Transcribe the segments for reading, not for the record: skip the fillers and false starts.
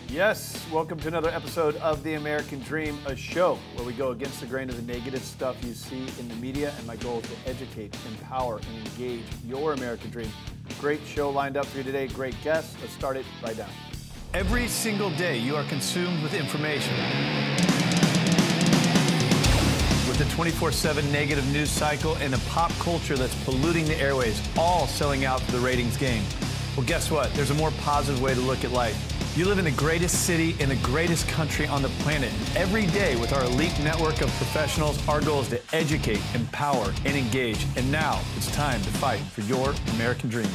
Yes, welcome to another episode of The American Dream, a show where we go against the grain of the negative stuff you see in the media, and my goal is to educate, empower, and engage your American dream. Great show lined up for you today, great guests. Let's start it right now. Every single day you are consumed with information. With the 24/7 negative news cycle and a pop culture that's polluting the airways, all selling out for the ratings game. Well, guess what? There's a more positive way to look at life. You live in the greatest city in the greatest country on the planet. Every day with our elite network of professionals, our goal is to educate, empower, and engage. And now it's time to fight for your American dream.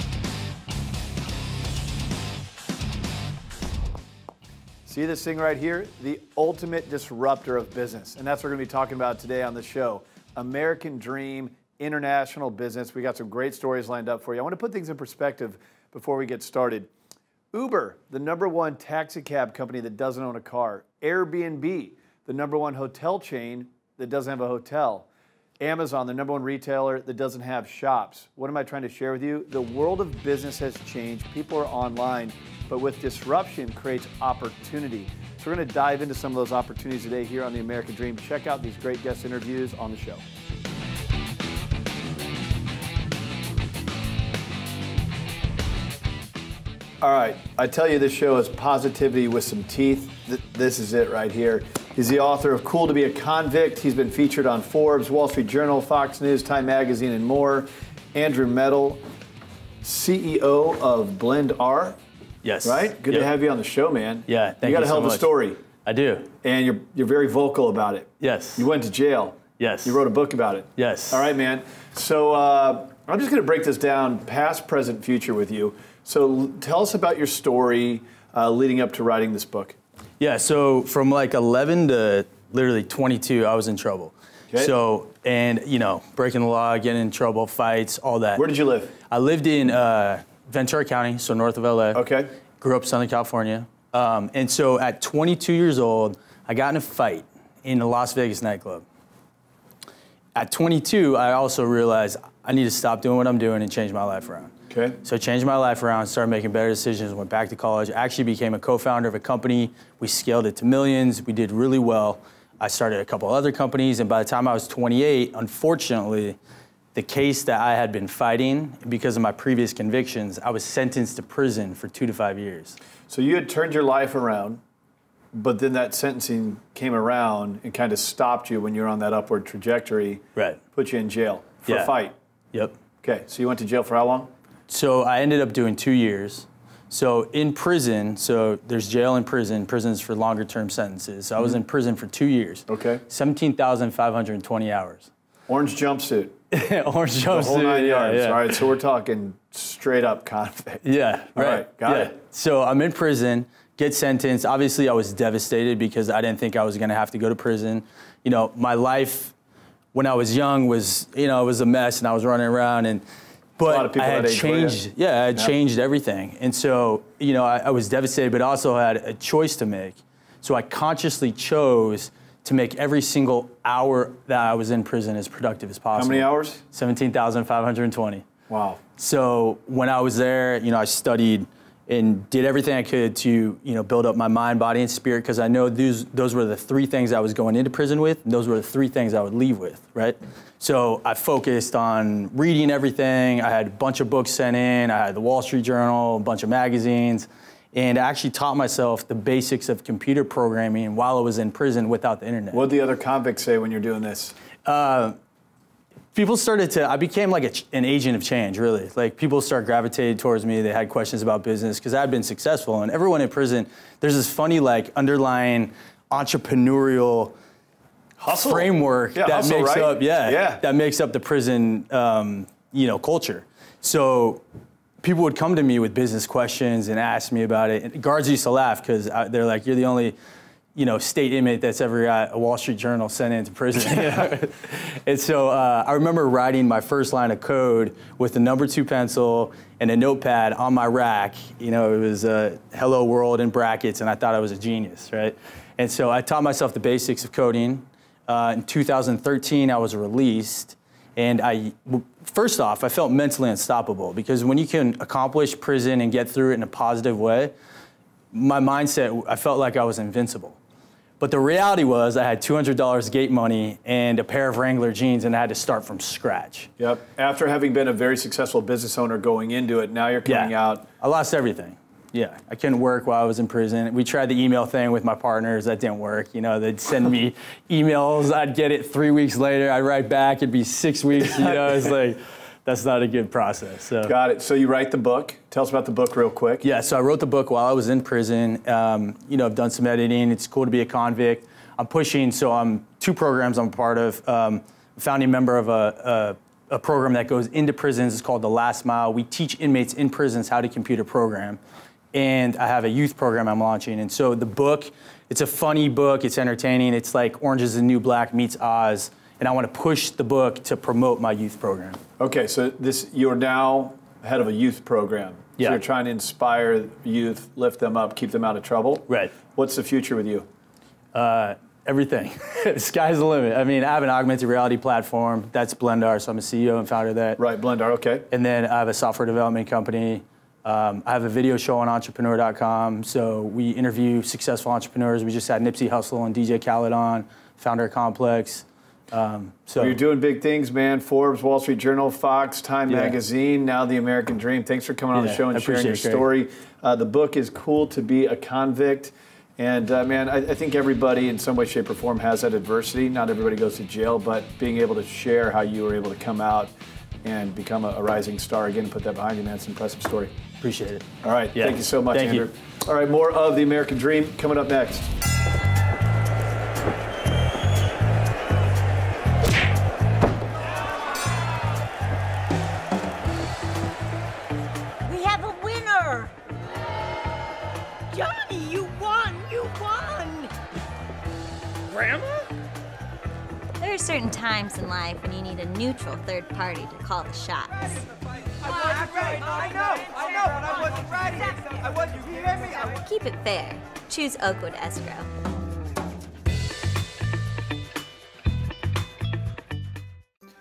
See this thing right here? The ultimate disruptor of business. And that's what we're going to be talking about today on the show. American Dream, international business. We got some great stories lined up for you. I want to put things in perspective before we get started. Uber, the #1 taxi cab company that doesn't own a car. Airbnb, the #1 hotel chain that doesn't have a hotel. Amazon, the #1 retailer that doesn't have shops. What am I trying to share with you? The world of business has changed. People are online, but with disruption creates opportunity. So we're going to dive into some of those opportunities today here on The American Dream. Check out these great guest interviews on the show. All right, I tell you this show is positivity with some teeth. This is it right here. He's the author of Cool to be a Convict. He's been featured on Forbes, Wall Street Journal, Fox News, Time Magazine, and more. Andrew Metal, CEO of BlendAR. Yes. Right? Good to have you on the show, man. Yeah, thank you. You got a hell of a story. I do. And you're very vocal about it. Yes. You went to jail. Yes. You wrote a book about it. Yes. All right, man. So I'm just going to break this down past, present, future with you. So tell us about your story leading up to writing this book. Yeah, so from like 11 to literally 22, I was in trouble. Okay. So, and you know, breaking the law, getting in trouble, fights, all that. Where did you live? I lived in Ventura County, so north of LA. Okay. Grew up in Southern California. And so at 22 years old, I got in a fight in a Las Vegas nightclub. At 22, I also realized I need to stop doing what I'm doing and change my life around. Okay. So I changed my life around, started making better decisions, went back to college, actually became a co-founder of a company. We scaled it to millions. We did really well. I started a couple other companies, and by the time I was 28, unfortunately, the case that I had been fighting, because of my previous convictions, I was sentenced to prison for 2 to 5 years. So you had turned your life around, but then that sentencing came around and kind of stopped you when you were on that upward trajectory. Right. Put you in jail for a fight. Yep. Okay, so you went to jail for how long? So I ended up doing 2 years. So in prison, so there's jail and prison. Prison's for longer term sentences. So I was in prison for 2 years. Okay. 17,520 hours. Orange jumpsuit. Orange jumpsuit. The whole 9 yards. Yeah. All right, so we're talking straight up convict. Yeah, right. All right, got it. So I'm in prison, get sentenced. Obviously, I was devastated because I didn't think I was going to have to go to prison. You know, my life when I was young was, you know, it was a mess, and I was running around, and but I had changed, I had changed everything. And so, you know, I was devastated, but also had a choice to make. So I consciously chose to make every single hour that I was in prison as productive as possible. How many hours? 17,520. Wow. So when I was there, you know, I studied and did everything I could to, you know, build up my mind, body, and spirit, because I know those were the 3 things I was going into prison with, and those were the 3 things I would leave with, right? So I focused on reading everything. I had a bunch of books sent in. I had the Wall Street Journal, a bunch of magazines, and I actually taught myself the basics of computer programming while I was in prison without the internet. What did the other convicts say when you're doing this? People started to, I became like an agent of change, really. Like, people started gravitating towards me. They had questions about business because I had been successful. And everyone in prison, there's this funny, like, underlying entrepreneurial hustle framework that makes up, that makes up the prison, you know, culture. So people would come to me with business questions and ask me about it. And guards used to laugh because they're like, "You're the only, you know, state inmate that's ever got a Wall Street Journal sent into prison." And so I remember writing my first line of code with a number 2 pencil and a notepad on my rack. You know, it was "Hello World" in brackets, and I thought I was a genius, right? And so I taught myself the basics of coding. In 2013, I was released, and first off, I felt mentally unstoppable, because when you can accomplish prison and get through it in a positive way, my mindset, I felt like I was invincible. But the reality was I had $200 gate money and a pair of Wrangler jeans, and I had to start from scratch. Yep. After having been a very successful business owner going into it, now you're coming out. I lost everything. Yeah, I couldn't work while I was in prison. We tried the email thing with my partners. That didn't work. You know, they'd send me emails. I'd get it 3 weeks later. I'd write back. It'd be 6 weeks. You know, it's like, that's not a good process. So. Got it. So you write the book. Tell us about the book real quick. Yeah, so I wrote the book while I was in prison. You know, I've done some editing. It's cool to be a convict. I'm pushing, so I'm 2 programs I'm part of. Founding member of a program that goes into prisons. It's called The Last Mile. We teach inmates in prisons how to compute a program. And I have a youth program I'm launching. And so the book, it's a funny book. It's entertaining. It's like Orange is the New Black meets Oz. And I want to push the book to promote my youth program. Okay, so you're now head of a youth program. Yeah. So you're trying to inspire youth, lift them up, keep them out of trouble. Right. What's the future with you? Everything. The sky's the limit. I mean, I have an augmented reality platform. That's BlendAR, so I'm a CEO and founder of that. Right, BlendAR, okay. And then I have a software development company. I have a video show on entrepreneur.com. So we interview successful entrepreneurs. We just had Nipsey Hussle and DJ Khaled on, founder of Complex. So you're doing big things, man. Forbes, Wall Street Journal, Fox, Time Magazine, now the American Dream. Thanks for coming on the show and sharing your story. The book is Cool to Be a Convict. And man, I think everybody in some way, shape, or form has that adversity. Not everybody goes to jail, but being able to share how you were able to come out and become a rising star again and put that behind you, man. It's an impressive story. Appreciate it. All right. Thank you so much, Andrew. All right, more of the American Dream coming up next. There are certain times in life when you need a neutral third party to call the shots. I know, but I wasn't ready. You hear me? Keep it fair. Choose Oakwood Escrow.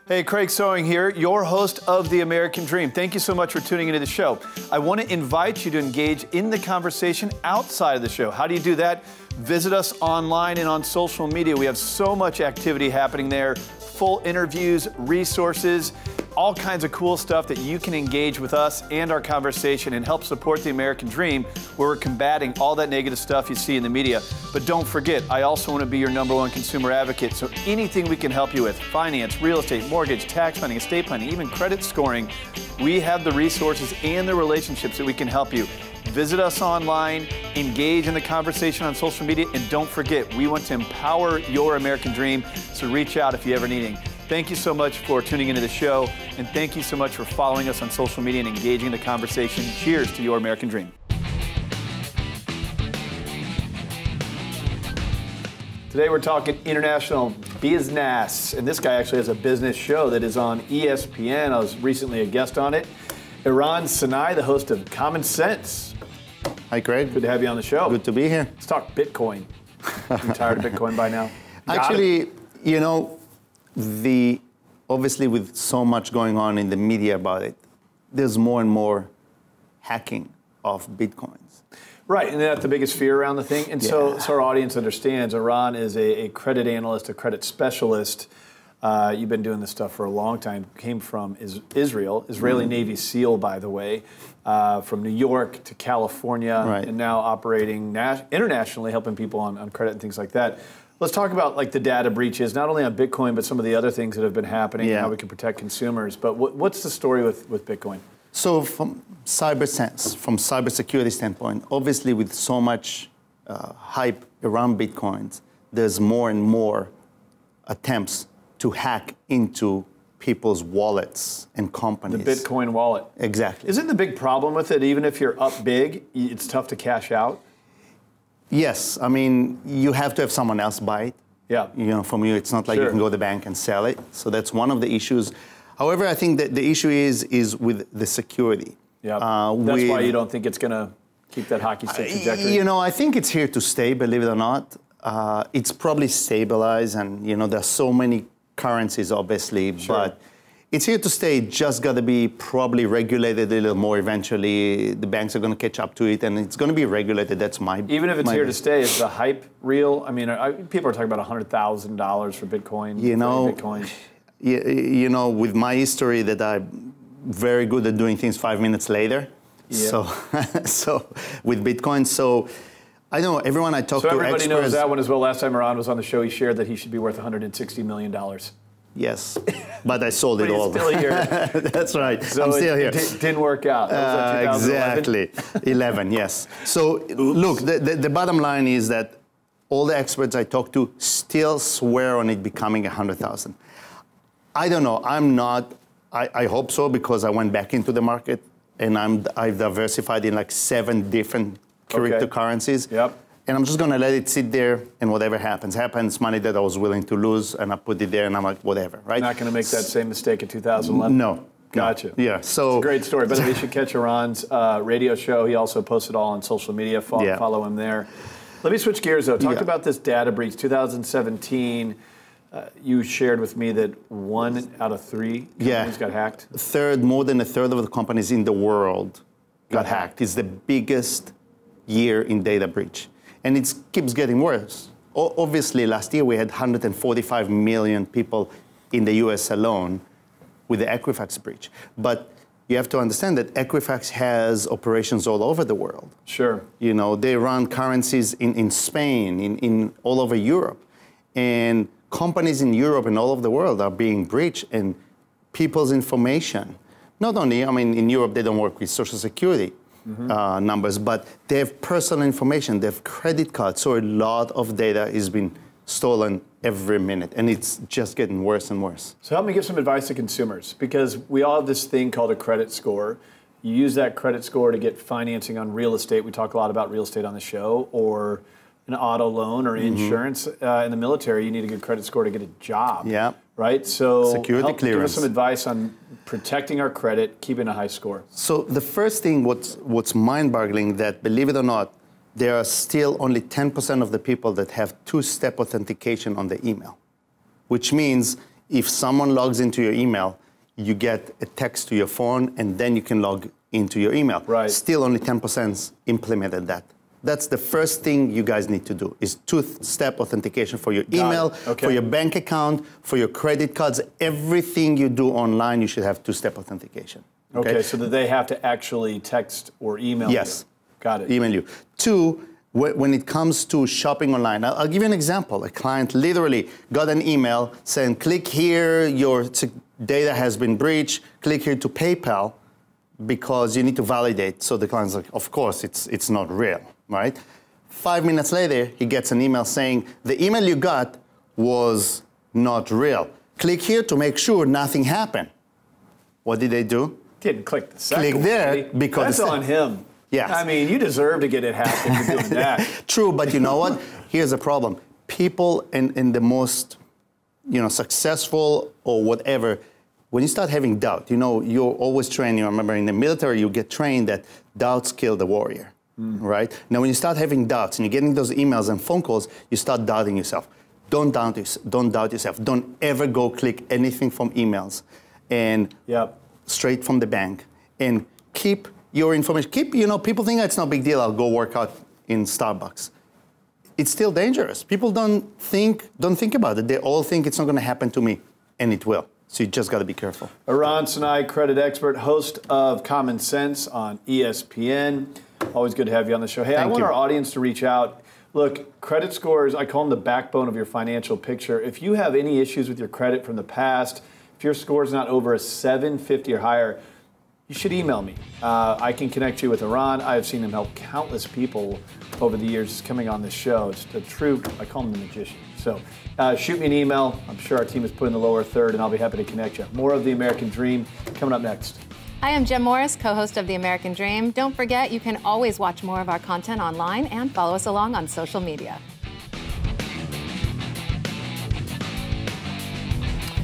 Hey, Craig Sewing here, your host of The American Dream. Thank you so much for tuning into the show. I want to invite you to engage in the conversation outside of the show. How do you do that? Visit us online and on social media. We have so much activity happening there. Full interviews, resources, all kinds of cool stuff that you can engage with us and our conversation and help support the American Dream, where we're combating all that negative stuff you see in the media. But don't forget, I also want to be your #1 consumer advocate, so anything we can help you with, finance, real estate, mortgage, tax planning, estate planning, even credit scoring, we have the resources and the relationships that we can help you. Visit us online, engage in the conversation on social media, and don't forget, we want to empower your American Dream, so reach out if you ever need anything. Thank you so much for tuning into the show, and thank you so much for following us on social media and engaging in the conversation. Cheers to your American Dream. Today we're talking international business, and this guy actually has a business show that is on ESPN. I was recently a guest on it. Eran, Sinai, the host of Common Sense. Hi, Craig. Good to have you on the show. Good to be here. Let's talk Bitcoin. You tired of Bitcoin by now? Actually, you know, obviously with so much going on in the media about it, there's more and more hacking of Bitcoins. Right, and that's the biggest fear around the thing. And so our audience understands, Eran is a credit analyst, a credit specialist. You've been doing this stuff for a long time. Came from Israel, Israeli Navy SEAL, by the way, from New York to California, and now operating internationally, helping people on credit and things like that. Let's talk about like the data breaches, not only on Bitcoin, but some of the other things that have been happening and how we can protect consumers. But what's the story with Bitcoin? So from cybersecurity standpoint, obviously with so much hype around Bitcoins, there's more and more attempts to hack into people's wallets and companies. The Bitcoin wallet. Exactly. Isn't the big problem with it, even if you're up big, it's tough to cash out? Yes, I mean, you have to have someone else buy it. Yeah. You know, from you, it's not like you can go to the bank and sell it. So that's one of the issues. However, I think that the issue is with the security. Yeah. That's why you don't think it's going to keep that hockey stick trajectory? You know, I think it's here to stay, believe it or not. It's probably stabilized, and, you know, there's so many currencies, obviously, but It's here to stay, just got to be probably regulated a little more eventually. The banks are going to catch up to it, and it's going to be regulated. That's my... Even if it's here to stay, is the hype real? I mean, people are talking about $100,000 for Bitcoin. You know, Bitcoin. You know, with my history that I'm very good at doing things 5 minutes later. Yeah. So with Bitcoin, so I know everyone I talk to everybody experts, knows that one as well. Last time Eran was on the show, he shared that he should be worth $160 million. Yes, but I sold it but all. He's still here. That's right. So I'm still here. It didn't work out. That was exactly. 11, yes. So look, the bottom line is that all the experts I talk to still swear on it becoming 100,000. I don't know. I'm not. I hope so, because I went back into the market and I've diversified in like 7 different cryptocurrencies. Yep. And I'm just going to let it sit there, and whatever happens. Money that I was willing to lose, and I put it there, and I'm like, whatever, right? Not going to make that same mistake in 2011? No. Gotcha. No. Yeah, so... It's a great story. But you should catch Eran's radio show. He also posts it all on social media. Follow him there. Let me switch gears, though. Talk about this data breach. 2017, you shared with me that 1 out of 3 companies got hacked. More than a third of the companies in the world got hacked. It's the biggest year in data breach. And it keeps getting worse. Obviously, last year we had 145 million people in the US alone with the Equifax breach. But you have to understand that Equifax has operations all over the world. Sure. You know, they run currencies in Spain, in all over Europe. And companies in Europe and all over the world are being breached, and people's information. Not only, I mean, in Europe they don't work with Social Security numbers, but they have personal information, they have credit cards, so a lot of data is being stolen every minute, and it's just getting worse and worse. So help me give some advice to consumers, because we all have this thing called a credit score. You use that credit score to get financing on real estate. We talk a lot about real estate on the show, or an auto loan or insurance. In the military, you need a good credit score to get a job. Yeah. Right? So security clearance. Give us some advice on protecting our credit, keeping a high score. So the first thing, what's mind-boggling, that believe it or not, there are still only 10% of the people that have 2-step authentication on the email, which means if someone logs into your email, you get a text to your phone, and then you can log into your email. Right. Still only 10% implemented that. That's the first thing you guys need to do, is 2-step authentication for your email, for your bank account, for your credit cards. Everything you do online, you should have 2-step authentication. Okay, so that they have to actually text or email you. Got it. Email you. 2, when it comes to shopping online, I'll give you an example. A client literally got an email saying, click here, your data has been breached, click here to PayPal, because you need to validate. So the client's like, of course, it's not real, right? 5 minutes later, he gets an email saying, the email you got was not real. Click here to make sure nothing happened. What did they do? Didn't click the second Click there because... That's on him. Yes. I mean, you deserve to get it hacked if you're doing that. True, but you know what? Here's the problem. People in the most, successful or whatever, when you start having doubt, you're always trained. You remember in the military, you get trained that doubts kill the warrior, right? Now, when you start having doubts and you're getting those emails and phone calls, you start doubting yourself. Don't doubt yourself. Don't ever go click anything from emails and straight from the bank. And keep your information. People think it's no big deal. I'll go work out in Starbucks. It's still dangerous. People don't think about it. They all think it's not going to happen to me, and it will. So you just got to be careful. Eran Sinai, credit expert, host of Common Sense on ESPN. Always good to have you on the show. Hey, I want our audience to reach out. Look, credit scores, I call them the backbone of your financial picture. If you have any issues with your credit from the past, if your score is not over a 750 or higher, you should email me. I can connect you with Eran. I have seen him help countless people over the years coming on this show. It's a true, I call him the magician. So shoot me an email. I'm sure our team is put in the lower third, and I'll be happy to connect you. More of The American Dream coming up next. Hi, I'm Jenn Morris, co-host of The American Dream. Don't forget, you can always watch more of our content online and follow us along on social media.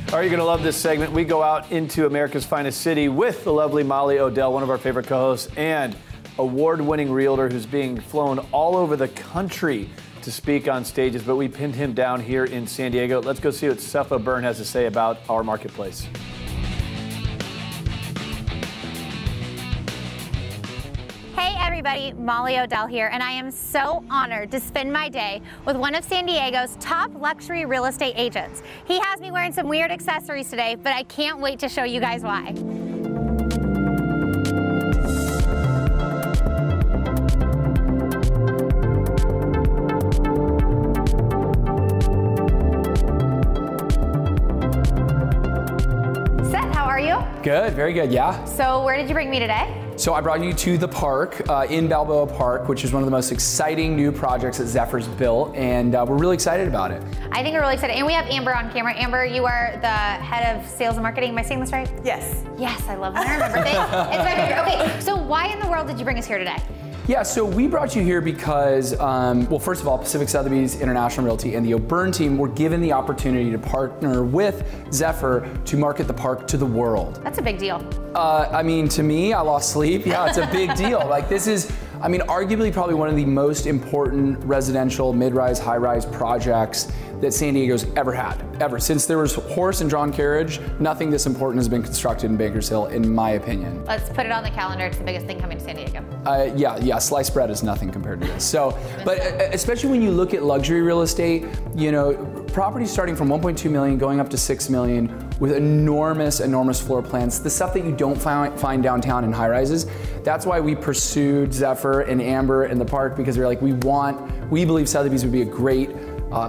All right, you're going to love this segment. We go out into America's finest city with the lovely Molly O'Dell, one of our favorite co-hosts, and award-winning realtor who's being flown all over the country to speak on stages, but we pinned him down here in San Diego. Let's go see what Seth O'Byrne has to say about our marketplace. everybody, Molly O'Dell here, and I am so honored to spend my day with one of San Diego's top luxury real estate agents. He has me wearing some weird accessories today, but I can't wait to show you guys why. Seth, how are you? Good, very good, yeah. So where did you bring me today? So I brought you to the park, in Balboa Park, which is one of the most exciting new projects that Zephyr's built, and we're really excited about it. I think we're really excited. And we have Amber on camera. Amber, you are the head of sales and marketing. Am I saying this right? Yes. Yes, I love when I remember things. It's my favorite. Okay, so why in the world did you bring us here today? Yeah, so we brought you here because, well, first of all, Pacific Sotheby's International Realty and the O'Byrne team were given the opportunity to partner with Zephyr to market the park to the world. That's a big deal. I mean, to me, I lost sleep. Yeah, it's a big deal. Like, this is, I mean, arguably probably one of the most important residential mid-rise, high-rise projects that San Diego's ever had, ever. Since there was horse and drawn carriage, nothing this important has been constructed in Bankers Hill, in my opinion. Let's put it on the calendar. It's the biggest thing coming to San Diego. Yeah, sliced bread is nothing compared to this. So, but especially when you look at luxury real estate, you know, properties starting from 1.2 million going up to 6 million with enormous floor plans, the stuff that you don't find downtown in high rises. That's why we pursued Zephyr and Amber in the park, because we're like, we believe Sotheby's would be a great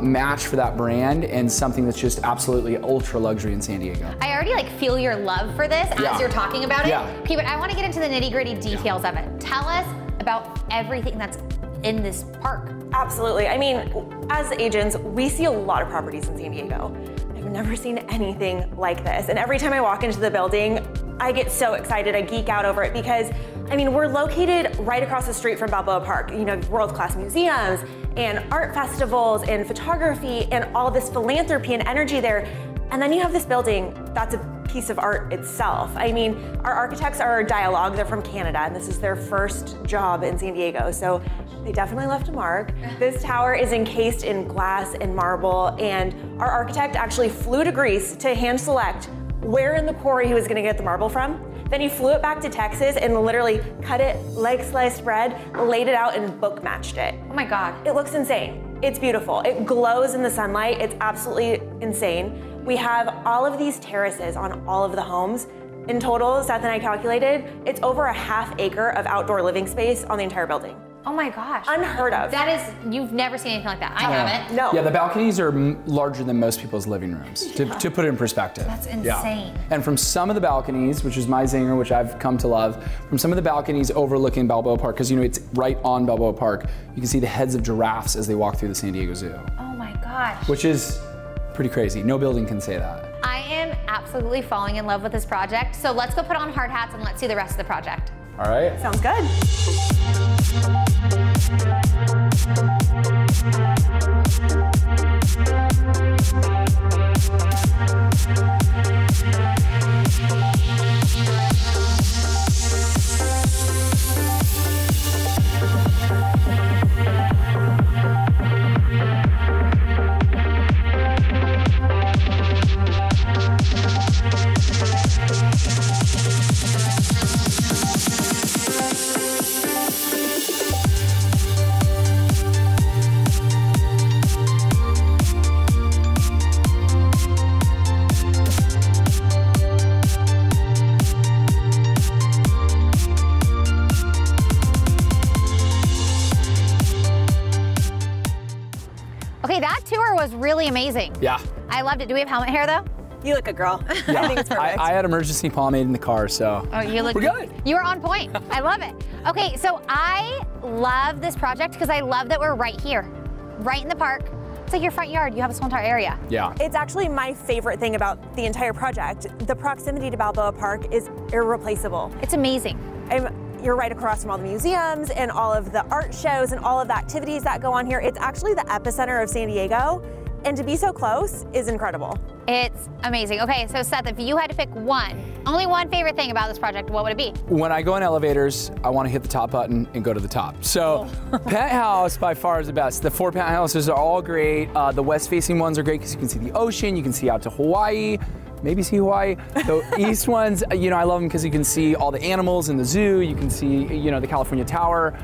match for that brand and something that's just absolutely ultra luxury in San Diego. I already like feel your love for this as you're talking about it. Okay, but I want to get into the nitty-gritty details of it. Tell us about everything that's in this park. Absolutely. I mean, as agents, we see a lot of properties in San Diego. I've never seen anything like this. And every time I walk into the building, I get so excited. I geek out over it because, I mean, we're located right across the street from Balboa Park. You know, world-class museums and art festivals and photography and all this philanthropy and energy there. And then you have this building that's a piece of art itself. I mean, our architects are Dialogue. They're from Canada, and this is their first job in San Diego. So they definitely left a mark. This tower is encased in glass and marble, and our architect actually flew to Greece to hand select where in the quarry he was gonna get the marble from. Then he flew it back to Texas and literally cut it like sliced bread, laid it out and book matched it. Oh my God. It looks insane. It's beautiful. It glows in the sunlight. It's absolutely insane. We have all of these terraces on all of the homes. In total, Seth and I calculated, it's over a ½ acre of outdoor living space on the entire building. Oh my gosh. Unheard of. That is, you've never seen anything like that. I haven't. No. Yeah, the balconies are larger than most people's living rooms, to put it in perspective. That's insane. And from some of the balconies, which is my zinger, which I've come to love, from some of the balconies overlooking Balboa Park, because you know it's right on Balboa Park, you can see the heads of giraffes as they walk through the San Diego Zoo. Oh my gosh. Which is pretty crazy. No building can say that. I am absolutely falling in love with this project. So let's go put on hard hats and let's see the rest of the project. All right. Sounds good. Okay, that tour was really amazing. Yeah. I loved it. Do we have helmet hair though? You look good, girl. Yeah. I think it's perfect. I had emergency pomade in the car, so. Oh, you look We're good. You are on point. I love it. Okay, so I love this project because I love that we're right here, right in the park. It's like your front yard. You have this whole entire area. Yeah. It's actually my favorite thing about the entire project. The proximity to Balboa Park is irreplaceable. It's amazing. You're right across from all the museums and all of the art shows and all of the activities that go on here. It's actually the epicenter of San Diego, and to be so close is incredible. It's amazing. Okay, so Seth, if you had to pick only one favorite thing about this project, what would it be? When I go in elevators, I want to hit the top button and go to the top. So penthouse by far is the best. The 4 penthouses are all great. The west-facing ones are great because you can see the ocean, you can see out to Hawaii. maybe see Hawaii. The east ones, you know, I love them because you can see all the animals in the zoo. You can see, you know, the California Tower.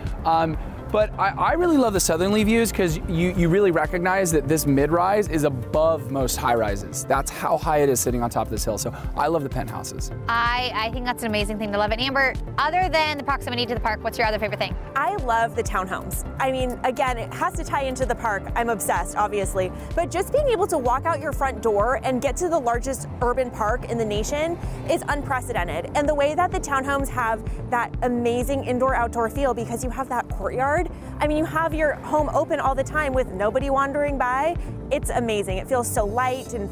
But I really love the southerly views because you really recognize that this mid-rise is above most high-rises. That's how high it is sitting on top of this hill. So I love the penthouses. I think that's an amazing thing to love. And Amber, other than the proximity to the park, what's your other favorite thing? I love the townhomes. I mean, again, it has to tie into the park. I'm obsessed, obviously. But just being able to walk out your front door and get to the largest urban park in the nation is unprecedented. And the way that the townhomes have that amazing indoor-outdoor feel because you have that courtyard. I mean, you have your home open all the time with nobody wandering by. It's amazing. It feels so light and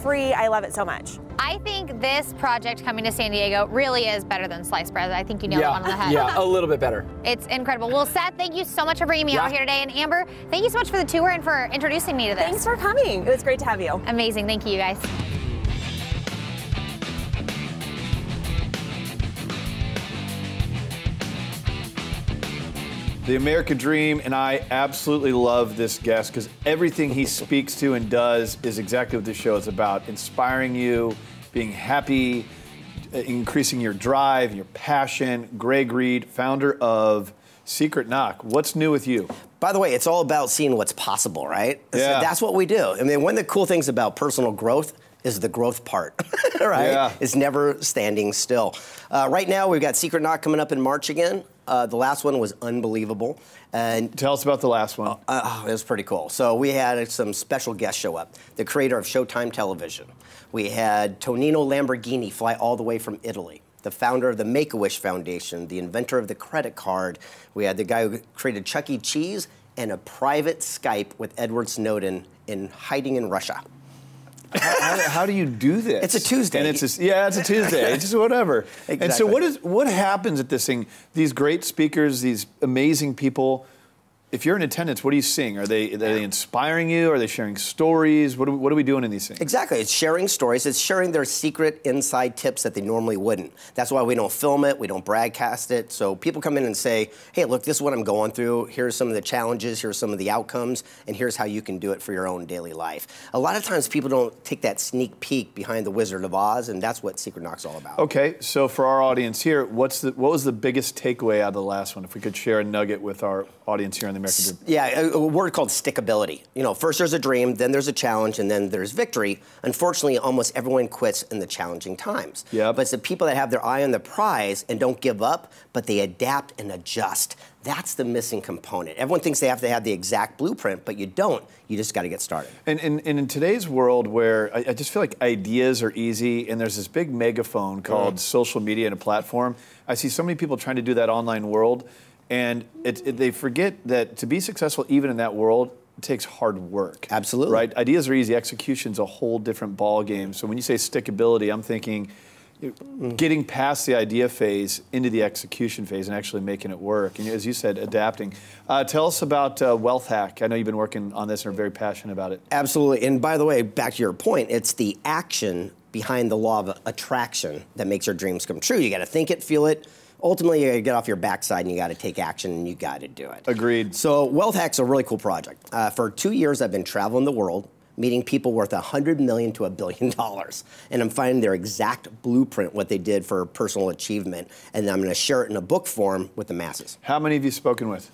free. I love it so much. I think this project coming to San Diego really is better than sliced bread. I think you nailed it on the head. Yeah, a little bit better. It's incredible. Well, Seth, thank you so much for bringing me out here today. And Amber, thank you so much for the tour and for introducing me to this. Thanks for coming. It was great to have you. Amazing. Thank you, you guys. The American Dream, and I absolutely love this guest because everything he speaks to and does is exactly what this show is about. Inspiring you, being happy, increasing your drive, your passion. Reid, founder of Secret Knock. What's new with you? By the way, it's all about seeing what's possible, right? Yeah. So that's what we do. I mean, one of the cool things about personal growth is the growth part, right? Yeah. It's never standing still. Right now, we've got Secret Knock coming up in March again. The last one was unbelievable. And tell us about the last one. It was pretty cool. So we had some special guests show up. The creator of Showtime Television. We had Tonino Lamborghini fly all the way from Italy. The founder of the Make-A-Wish Foundation, the inventor of the credit card. We had the guy who created Chuck E. Cheese and a private Skype with Edward Snowden hiding in Russia. How do you do this? It's a Tuesday. And it's a Tuesday. It's just whatever. Exactly. And so what happens at this thing? These great speakers, these amazing people. If you're in attendance, what are you seeing? Are they inspiring you? Are they sharing stories? What are we doing in these things? Exactly. It's sharing stories. It's sharing their secret inside tips that they normally wouldn't. That's why we don't film it. We don't broadcast it. So people come in and say, hey, look, this is what I'm going through. Here's some of the challenges. Here's some of the outcomes. And here's how you can do it for your own daily life. A lot of times people don't take that sneak peek behind the Wizard of Oz, and that's what Secret Knock's all about. Okay, so for our audience here, what was the biggest takeaway out of the last one? If we could share a nugget with our audience here on the American Dream. Yeah, a word called stickability. You know, first there's a dream, then there's a challenge, and then there's victory. Unfortunately, almost everyone quits in the challenging times. Yeah. But it's the people that have their eye on the prize and don't give up, but they adapt and adjust. That's the missing component. Everyone thinks they have to have the exact blueprint, but you don't. You just got to get started. And in today's world where I just feel like ideas are easy and there's this big megaphone called social media and a platform, I see so many people trying to do that online world, and they forget that to be successful even in that world, it takes hard work. Absolutely. Right? Ideas are easy. Execution's a whole different ball game. So when you say stickability, I'm thinking getting past the idea phase into the execution phase and actually making it work. And as you said, adapting. Tell us about Wealth Hack. I know you've been working on this and are very passionate about it. Absolutely. And by the way, back to your point, it's the action behind the law of attraction that makes your dreams come true. You got to think it, feel it. Ultimately, you got to get off your backside and you got to take action and you got to do it. Agreed. So Wealth Hack's a really cool project. For 2 years, I've been traveling the world, meeting people worth $100 million to $1 billion. And I'm finding their exact blueprint, what they did for personal achievement. And I'm going to share it in a book form with the masses. How many have you spoken with?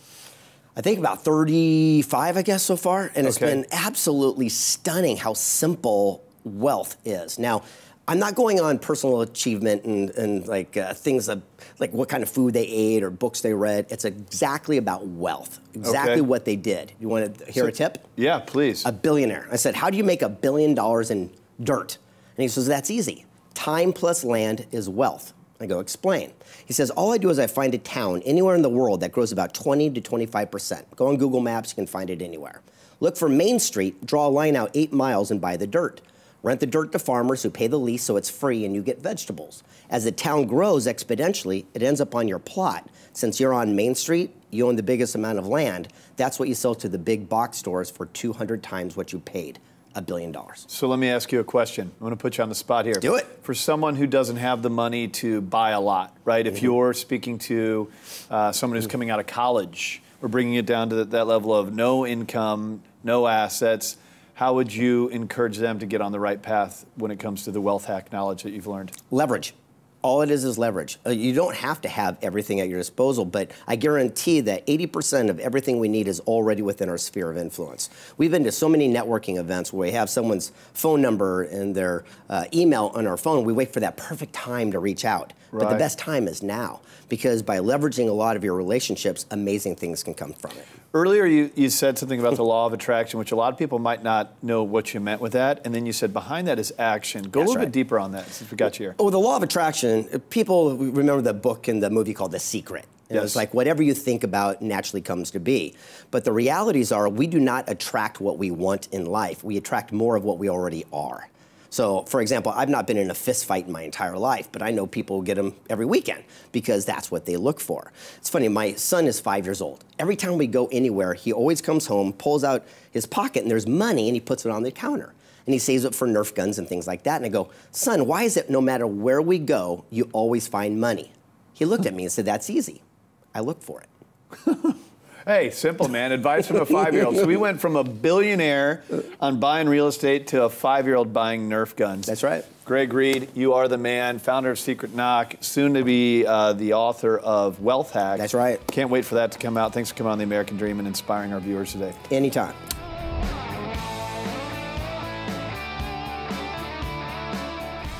I think about 35, I guess, so far. And it's been absolutely stunning how simple wealth is. Now, I'm not going on personal achievement and like things like what kind of food they ate or books they read. It's exactly about wealth, exactly what they did. You want to hear a tip? Yeah, please. A billionaire. I said, how do you make $1 billion in dirt? And he says, that's easy. Time plus land is wealth. I go, explain. He says, all I do is I find a town anywhere in the world that grows about 20 to 25%. Go on Google Maps, you can find it anywhere. Look for Main Street, draw a line out 8 miles and buy the dirt. Rent the dirt to farmers who pay the lease so it's free and you get vegetables. As the town grows exponentially, it ends up on your plot. Since you're on Main Street, you own the biggest amount of land. That's what you sell to the big box stores for 200 times what you paid, $1 billion. So let me ask you a question. I'm going to put you on the spot here. Do it. For someone who doesn't have the money to buy a lot, right? If you're speaking to someone who's coming out of college, we're bringing it down to that level of no income, no assets. how would you encourage them to get on the right path when it comes to the wealth hack knowledge that you've learned? Leverage. All it is leverage. You don't have to have everything at your disposal, but I guarantee that 80% of everything we need is already within our sphere of influence. We've been to so many networking events where we have someone's phone number and their email on our phone. We wait for that perfect time to reach out. But the best time is now, because by leveraging a lot of your relationships, amazing things can come from it. Earlier, you said something about the law of attraction, which a lot of people might not know what you meant with that. And then you said behind that is action. Go a little bit deeper on that since we got you here. Oh, the law of attraction, people remember the book and the movie called The Secret. It's like whatever you think about naturally comes to be. But the realities are we do not attract what we want in life. We attract more of what we already are. So, for example, I've not been in a fist fight in my entire life, but I know people who get them every weekend because that's what they look for. It's funny, my son is 5 years old. Every time we go anywhere, he always comes home, pulls out his pocket, and there's money, and he puts it on the counter. And he saves it for Nerf guns and things like that. And I go, son, why is it no matter where we go, you always find money? He looked at me and said, that's easy. I look for it. Hey, simple, man. Advice from a 5-year-old. So we went from a billionaire on buying real estate to a 5-year-old buying Nerf guns. That's right. Greg Reid, you are the man, founder of Secret Knock, soon to be the author of Wealth Hack. That's right. Can't wait for that to come out. Thanks for coming on The American Dream and inspiring our viewers today. Anytime.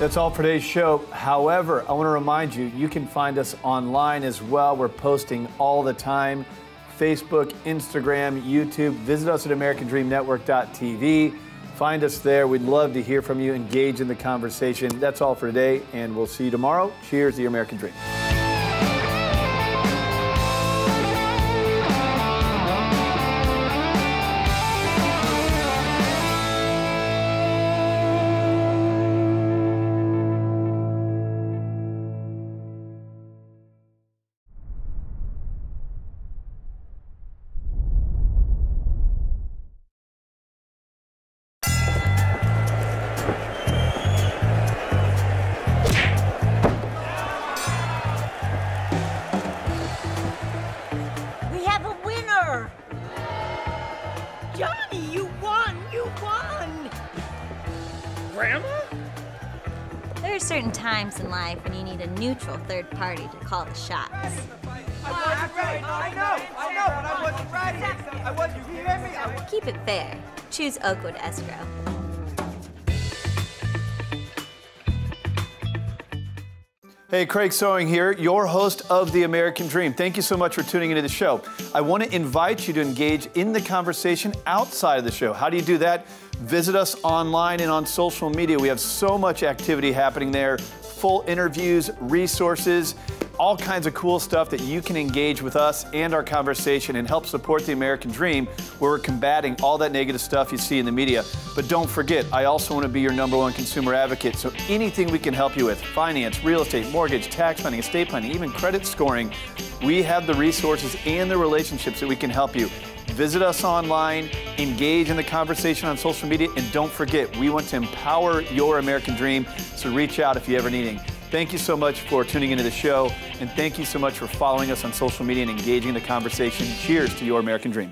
That's all for today's show. However, I want to remind you, you can find us online as well. We're posting all the time. Facebook, Instagram, YouTube. Visit us at AmericanDreamNetwork.tv. Find us there. We'd love to hear from you. Engage in the conversation. That's all for today, and we'll see you tomorrow. Cheers to your American Dream. There are certain times in life when you need a neutral third party to call the shots. I wasn't right. I know. I wasn't right. I wasn't. You hear me? Keep it fair. Choose Oakwood Escrow. Hey, Craig Sewing here, your host of The American Dream. Thank you so much for tuning into the show. I want to invite you to engage in the conversation outside of the show. How do you do that? Visit us online and on social media. We have so much activity happening there. Full interviews, resources, all kinds of cool stuff that you can engage with us and our conversation and help support the American Dream, where we're combating all that negative stuff you see in the media. But don't forget, I also want to be your #1 consumer advocate. So anything we can help you with, finance, real estate, mortgage, tax planning, estate planning, even credit scoring, we have the resources and the relationships that we can help you. Visit us online, engage in the conversation on social media, and don't forget, we want to empower your American Dream, so reach out if you ever need anything. Thank you so much for tuning into the show, and thank you so much for following us on social media and engaging in the conversation. Cheers to your American Dream.